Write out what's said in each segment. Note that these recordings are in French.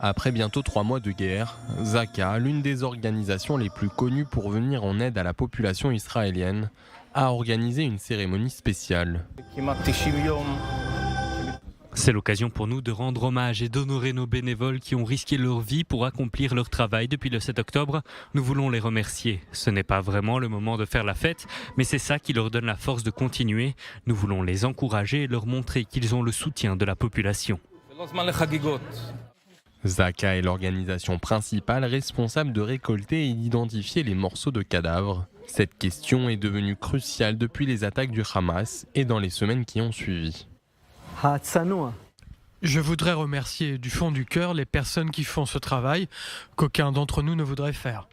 Après bientôt 3 mois de guerre, Zaka, l'une des organisations les plus connues pour venir en aide à la population israélienne, a organisé une cérémonie spéciale. C'est l'occasion pour nous de rendre hommage et d'honorer nos bénévoles qui ont risqué leur vie pour accomplir leur travail depuis le 7 octobre. Nous voulons les remercier. Ce n'est pas vraiment le moment de faire la fête, mais c'est ça qui leur donne la force de continuer. Nous voulons les encourager et leur montrer qu'ils ont le soutien de la population. Zaka est l'organisation principale responsable de récolter et d'identifier les morceaux de cadavres. Cette question est devenue cruciale depuis les attaques du Hamas et dans les semaines qui ont suivi. Je voudrais remercier du fond du cœur les personnes qui font ce travail qu'aucun d'entre nous ne voudrait faire.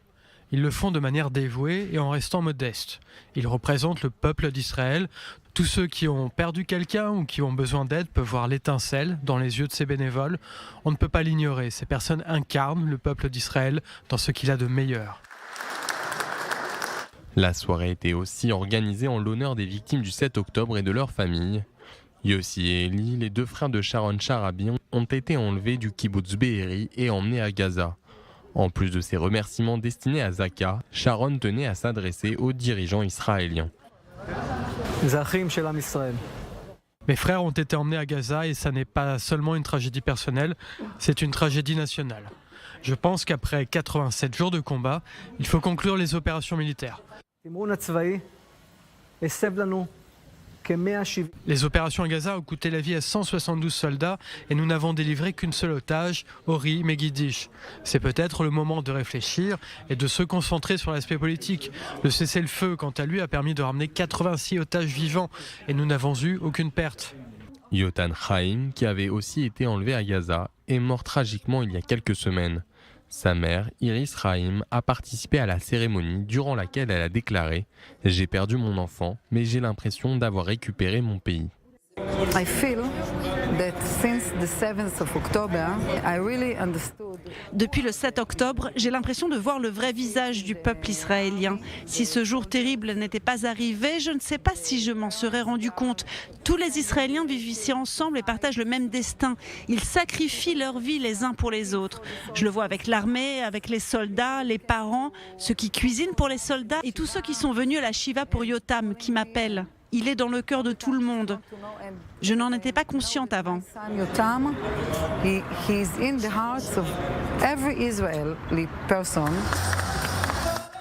Ils le font de manière dévouée et en restant modestes. Ils représentent le peuple d'Israël. Tous ceux qui ont perdu quelqu'un ou qui ont besoin d'aide peuvent voir l'étincelle dans les yeux de ces bénévoles. On ne peut pas l'ignorer. Ces personnes incarnent le peuple d'Israël dans ce qu'il a de meilleur. La soirée était aussi organisée en l'honneur des victimes du 7 octobre et de leurs familles. Yossi et Eli, les deux frères de Sharon Sharabi, ont été enlevés du kibbutz Be'eri et emmenés à Gaza. En plus de ces remerciements destinés à Zaka, Sharon tenait à s'adresser aux dirigeants israéliens. Mes frères ont été emmenés à Gaza et ça n'est pas seulement une tragédie personnelle, c'est une tragédie nationale. Je pense qu'après 87 jours de combat, il faut conclure les opérations militaires. Les opérations à Gaza ont coûté la vie à 172 soldats et nous n'avons délivré qu'une seule otage, Ori Megiddish. C'est peut-être le moment de réfléchir et de se concentrer sur l'aspect politique. Le cessez-le-feu, quant à lui, a permis de ramener 86 otages vivants et nous n'avons eu aucune perte. Yotam Chaim, qui avait aussi été enlevé à Gaza, est mort tragiquement il y a quelques semaines. Sa mère, Iris Chaim, a participé à la cérémonie durant laquelle elle a déclaré « J'ai perdu mon enfant, mais j'ai l'impression d'avoir récupéré mon pays ». Depuis le 7 octobre, j'ai l'impression de voir le vrai visage du peuple israélien. Si ce jour terrible n'était pas arrivé, je ne sais pas si je m'en serais rendu compte. Tous les Israéliens vivent ici ensemble et partagent le même destin. Ils sacrifient leur vie les uns pour les autres. Je le vois avec l'armée, avec les soldats, les parents, ceux qui cuisinent pour les soldats et tous ceux qui sont venus à la Shiva pour Yotam, qui m'appellent. Il est dans le cœur de tout le monde. Je n'en étais pas consciente avant.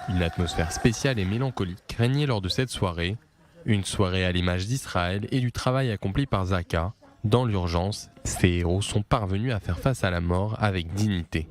Une atmosphère spéciale et mélancolique régnait lors de cette soirée. Une soirée à l'image d'Israël et du travail accompli par Zaka. Dans l'urgence, ces héros sont parvenus à faire face à la mort avec dignité.